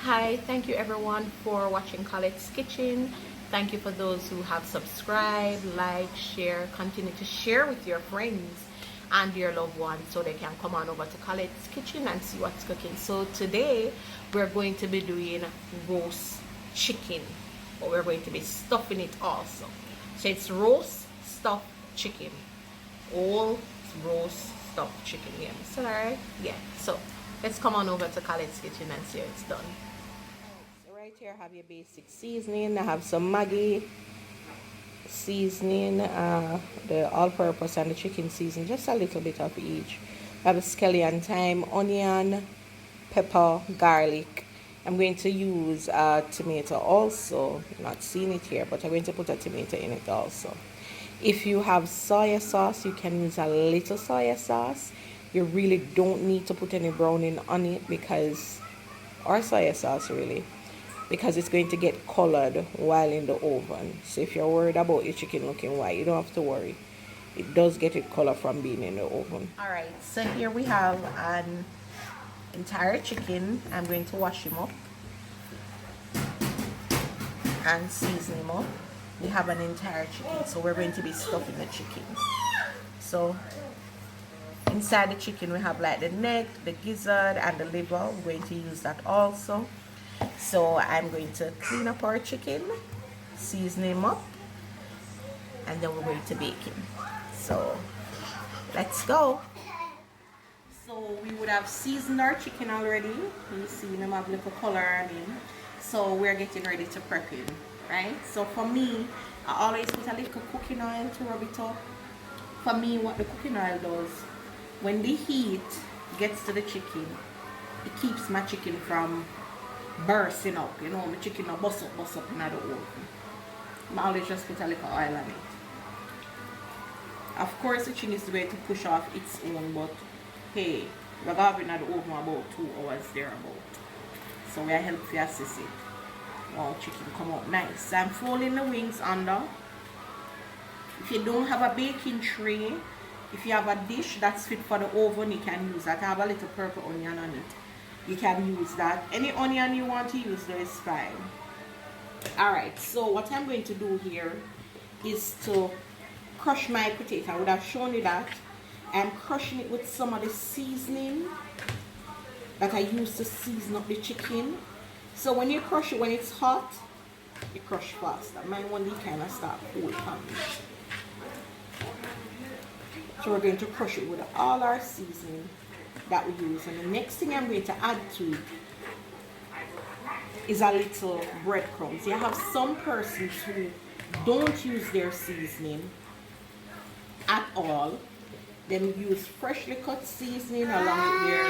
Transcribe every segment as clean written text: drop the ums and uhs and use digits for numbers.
Hi, thank you everyone for watching Collette's Kitchen. Thank you for those who have subscribed, like, share, continue to share with your friends and your loved ones so they can come on over to Collette's Kitchen and see what's cooking. So today we're going to be doing roast chicken, but we're going to be stuffing it also. So it's roast stuffed chicken, all roast stuffed chicken. Yeah, is that alright? Yeah. So let's come on over to Collette's Kitchen and see how it's done. So right here I have your basic seasoning. I have some Maggi seasoning, the all-purpose and the chicken seasoning, just a little bit of each. I have a scallion thyme, onion, pepper, garlic. I'm going to use a tomato also. Not seeing it here, but I'm going to put a tomato in it also. If you have soya sauce, you can use a little soya sauce. You really don't need to put any browning on it because, or soya sauce really, because it's going to get colored while in the oven. So if you're worried about your chicken looking white, you don't have to worry. It does get it color from being in the oven. Alright, so here we have an entire chicken. I'm going to wash him up and season him up. We have an entire chicken, so we're going to be stuffing the chicken. So inside the chicken we have like the neck, the gizzard and the liver. We're going to use that also. So I'm going to clean up our chicken, season him up, and then we're going to bake him. So let's go. So we would have seasoned our chicken already. You see them have a little color on him. So we're getting ready to prep him, right? So for me, I always put a little cooking oil to rub it up. For me, what the cooking oil does, when the heat gets to the chicken, it keeps my chicken from bursting up. You know, my chicken will bust up in the oven. I always just put a little oil on it. Of course, the chicken is going to push off its own, but hey, we're going to be in the oven about 2 hours thereabout. So we are helping to assist it. Wow, chicken come out nice. So I'm folding the wings under. If you don't have a baking tray, if you have a dish that's fit for the oven, you can use that. I have a little purple onion on it. You can use that. Any onion you want to use though is fine. Alright, so what I'm going to do here is to crush my potato. I would have shown you that. I'm crushing it with some of the seasoning that I use to season up the chicken. So when you crush it when it's hot, you crush faster. Mine only kind of start cold on me. So we're going to crush it with all our seasoning that we use. And the next thing I'm going to add to it is a little breadcrumbs. You have some persons who don't use their seasoning at all. Then use freshly cut seasoning along with their...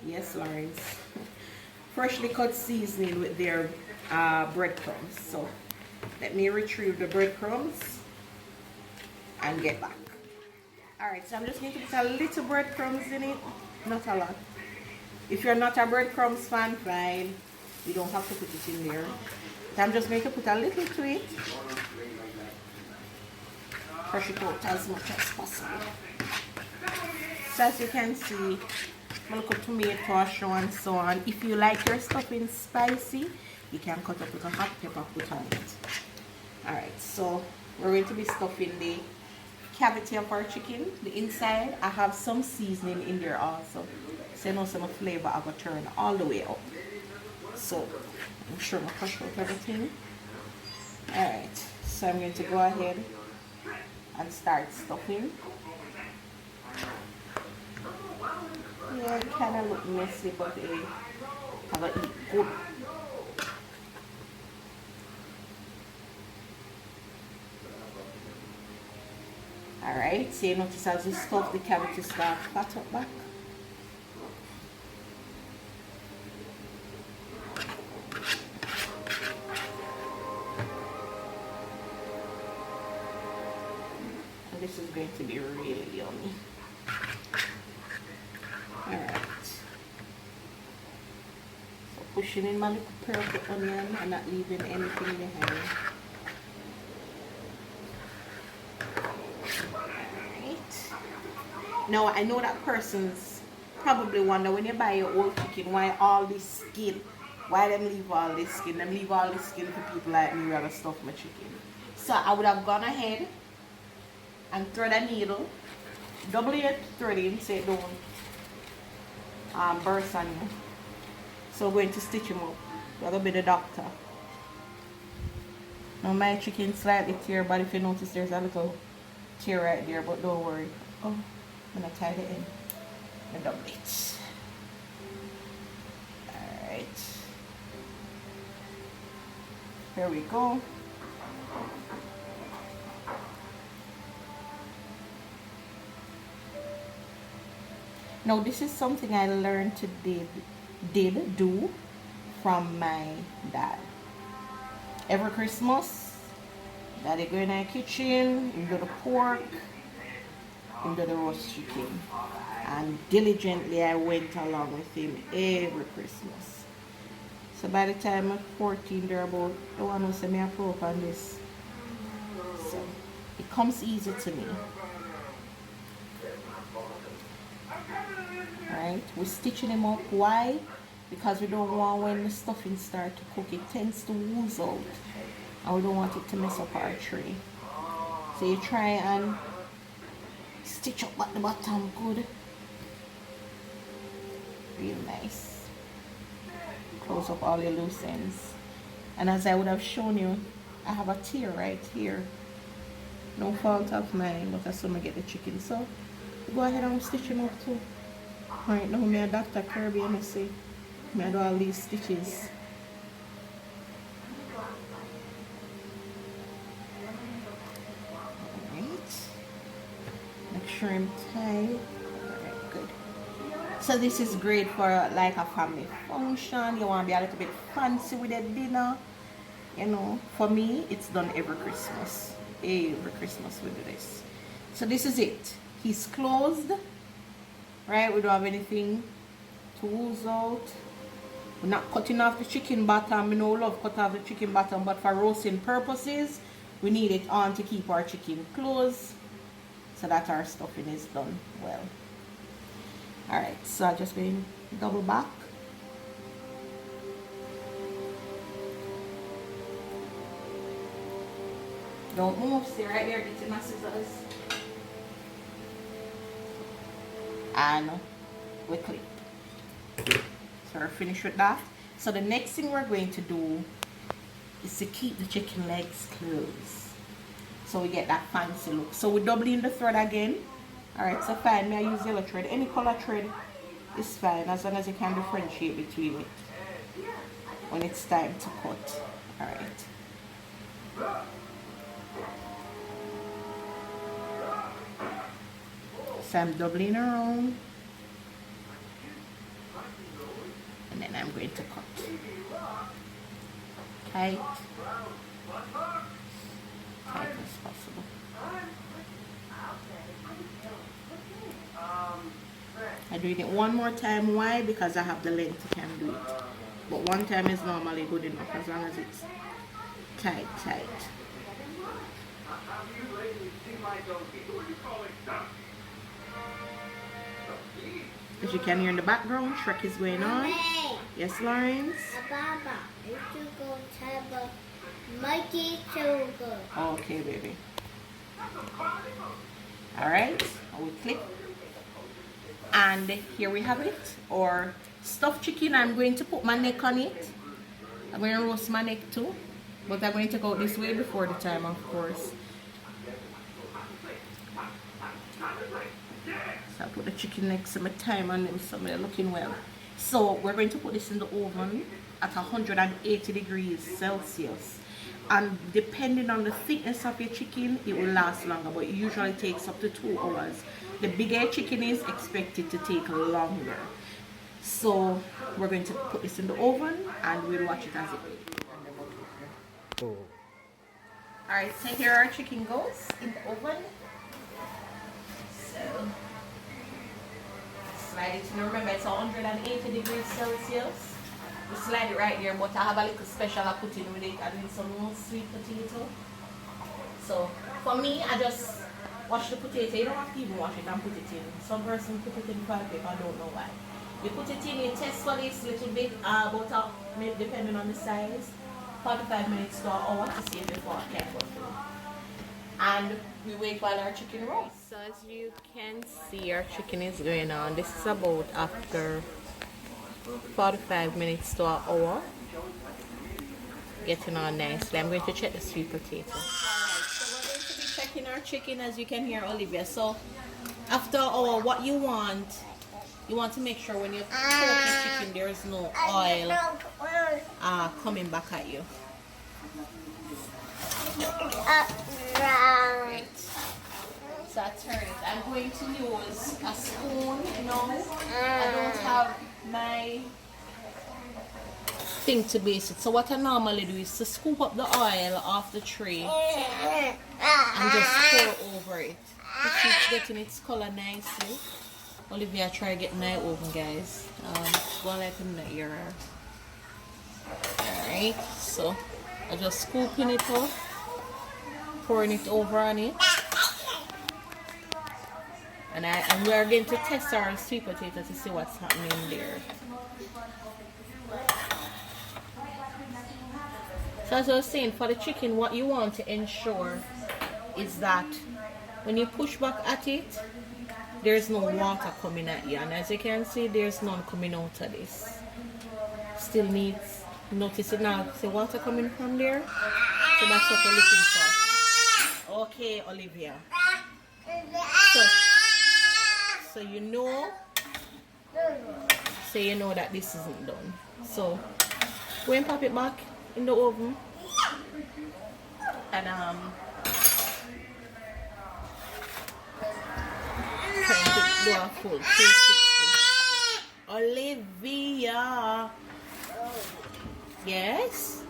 Yes, Lawrence. Freshly cut seasoning with their breadcrumbs. So let me retrieve the breadcrumbs and get back. Alright, so I'm just going to put a little breadcrumbs in it, not a lot. If you're not a breadcrumbs fan, fine. You don't have to put it in there. So I'm just going to put a little to it. Crush it out as much as possible. So as you can see, a little tomato, and so on. If you like your stuffing spicy, you can cut up with a hot pepper put on it. Alright, so we're going to be stuffing the cavity of our chicken. The inside, I have some seasoning in there also. So you know some flavor I will turn all the way up. So I'm sure I'm going to crush out everything. Alright, so I'm going to go ahead and start stuffing. Yeah, it kind of look messy, but I have to eat good. Alright, so you notice as you stuff, the cavity start fat up back. And this is going to be really yummy. Alright. So pushing in my little purple onion and not leaving anything behind. Alright. Now I know that persons probably wonder when you buy your old chicken, why all this skin? Why them leave all this skin? Them leave all this skin for people like me rather stuff my chicken. So I would have gone ahead and thread a needle, double your threading so it don't burst on you. So we're going to stitch them up. We're going to be the doctor. Now my chicken slightly tear, but if you notice there's a little tear right there, but don't worry. Oh, I'm going to tie the end. And double it. Alright. Here we go. Now this is something I learned to did do from my dad. Every Christmas, Daddy go in the kitchen, he do the pork, he do the roast chicken. And diligently I went along with him every Christmas. So by the time I'm 14, they're about the one who said me a pro on this. So it comes easy to me. Alright, we're stitching them up. Why? Because we don't want when the stuffing starts to cook, it tends to ooze out. And we don't want it to mess up our tray. So you try and stitch up at the bottom good. Real nice. Close up all your loose ends. And as I would have shown you, I have a tear right here. No fault of mine, but that's when I get the chicken. So go ahead and stitch them up too. Right now, me a Dr. Kirby, and I say, me I do all these stitches. Alright. Make sure I'm tight. Alright, good. So this is great for like a family function. You want to be a little bit fancy with a dinner. You know, for me, it's done every Christmas. Every Christmas we do this. So this is it. He's closed. Right, we don't have anything to ooze out. We're not cutting off the chicken bottom. We no love cut off the chicken bottom, but for roasting purposes, we need it on to keep our chicken closed so that our stuffing is done well. Alright, so I'm just going to double back. Don't move, stay right there, get my scissors. And we clip. So we're finished with that. So the next thing we're going to do is to keep the chicken legs closed, so we get that fancy look. So we're doubling the thread again. Alright, so fine, may I use yellow thread? Any color thread is fine, as long as you can differentiate between it when it's time to cut. Alright. So I'm doubling around, and then I'm going to cut tight as possible. I'm doing it one more time. Why? Because I have the length to can do it, but one time is normally good enough as long as it's tight. As you can hear in the background, Shrek is going on. Mommy. Yes, Lawrence? Baba, you should go tell Mikey to go. Okay, baby. Alright, I will click. And here we have it. Or stuffed chicken. I'm going to put my neck on it. I'm going to roast my neck too. But I'm going to go this way before the time, of course. So I put the chicken next to my time and them, so they're looking well. So we're going to put this in the oven at 180 degrees Celsius. And depending on the thickness of your chicken, it will last longer, but it usually takes up to 2 hours. The bigger chicken is expected to take longer. So we're going to put this in the oven and we'll watch it as it goes. Alright, so here our chicken goes in the oven. So slide it in. Remember, it's 180 degrees Celsius. We slide it right there, but I have a little special I put in with it. I did some more sweet potato. So for me, I just Wash the potato. You don't have to even wash it and put it in. Some person put it in foil paper. I don't know why. You put it in. You test for this little bit. About maybe depending on the size, 45 minutes to an hour to see if the fork can go through. And we wait while our chicken roasts. So as you can see, our chicken is going on. This is about after 45 minutes to an hour. Getting on nicely. I'm going to check the sweet potato. Alright, so we're going to be checking our chicken, as you can hear Olivia. So after an hour, what you want to make sure when you cook your chicken, there is no oil coming back at you. Right. So I turn it. I'm going to use a spoon. I don't have my thing to base it. So what I normally do is to scoop up the oil off the tray and just pour over it. It's getting its color nicely. Olivia, try getting my oven, guys. Go like in the ear. Alright, so I just scooping it up, pouring it over on it. And we are going to test our sweet potato to see what's happening there. So as I was saying, for the chicken, what you want to ensure is that when you push back at it, there's no water coming at you. And as you can see, there's none coming out of this. Still needs, notice it now, see water coming from there? So that's what we're looking for. Okay, Olivia. So you know that this isn't done. So go and pop it back in the oven and trying to do a full 360. Olivia, yes.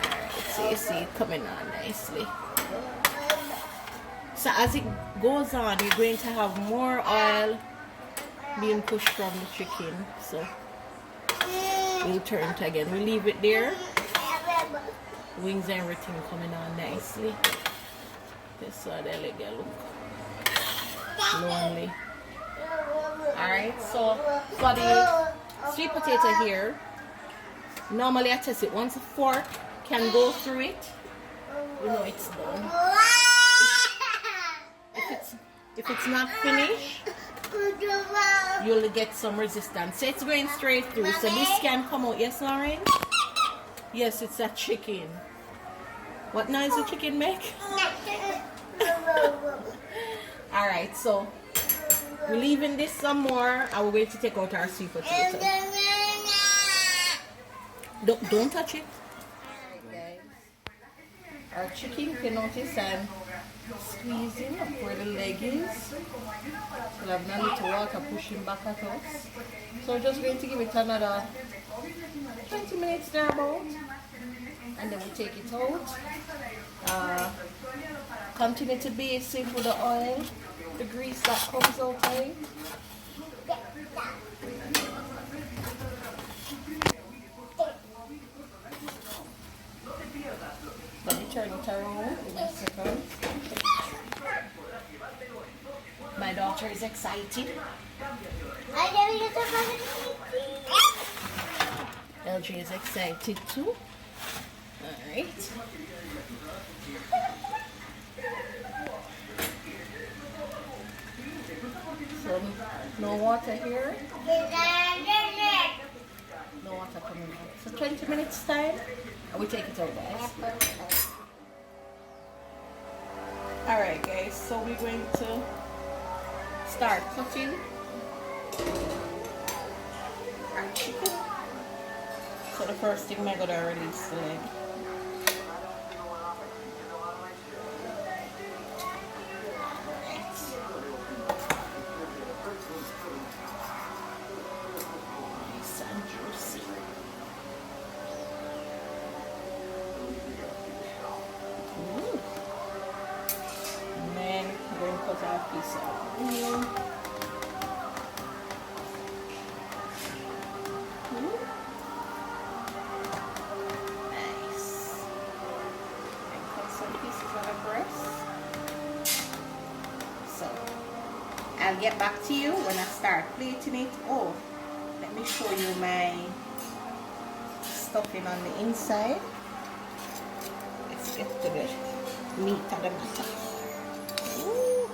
Alright, so you see it coming on nicely. So as it goes on, you're going to have more oil being pushed from the chicken. So we'll turn it again. We leave it there. Wings and everything coming on nicely. This one, they look lonely. Alright, so for the sweet potato here, normally I test it. Once the fork can go through it, you know it's done. If it's not finished, you'll get some resistance. So it's going straight through. So this can come out. Yes, Lauren? Yes, it's a chicken. What noise the chicken make? Alright, so we're leaving this some more and we're going to take out our sweet potato. Don't touch it. Alright, guys. Our chicken, if you notice, I'm squeezing up where the leg is. We'll have a little water pushing back at us. So we're just going to give it another 20 minutes there about. And then we take it out. Continue to baste it with the oil, the grease that comes out of it. Let me turn it around in a second. My daughter is excited. LG is excited too. Alright. So no water here. No water coming out. So 20 minutes time and we take it out, guys. Alright guys, so we're going to start cutting our chicken. So the first thing I'm going to release the leg. Nice and juicy. And then I'm going to cut out a piece of onion. Nice. I'll get back to you when I start plating it. Oh, let me show you my stuffing on the inside. Let's get to the meat of the matter. Ooh.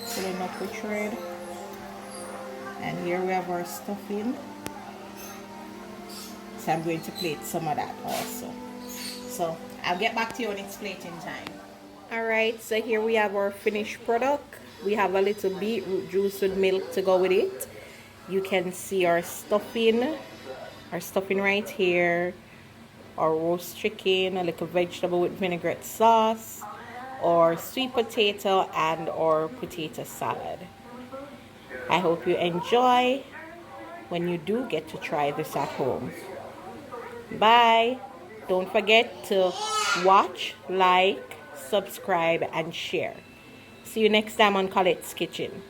Filling up with thread. And here we have our stuffing. So I'm going to plate some of that also. So I'll get back to you when it's plating time. Alright, so here we have our finished product. We have a little beetroot juice with milk to go with it. You can see our stuffing right here. Our roast chicken, a little vegetable with vinaigrette sauce, or sweet potato and or potato salad. I hope you enjoy when you do get to try this at home. Bye. Don't forget to watch, like, subscribe, and share. See you next time on Colette's Kitchen.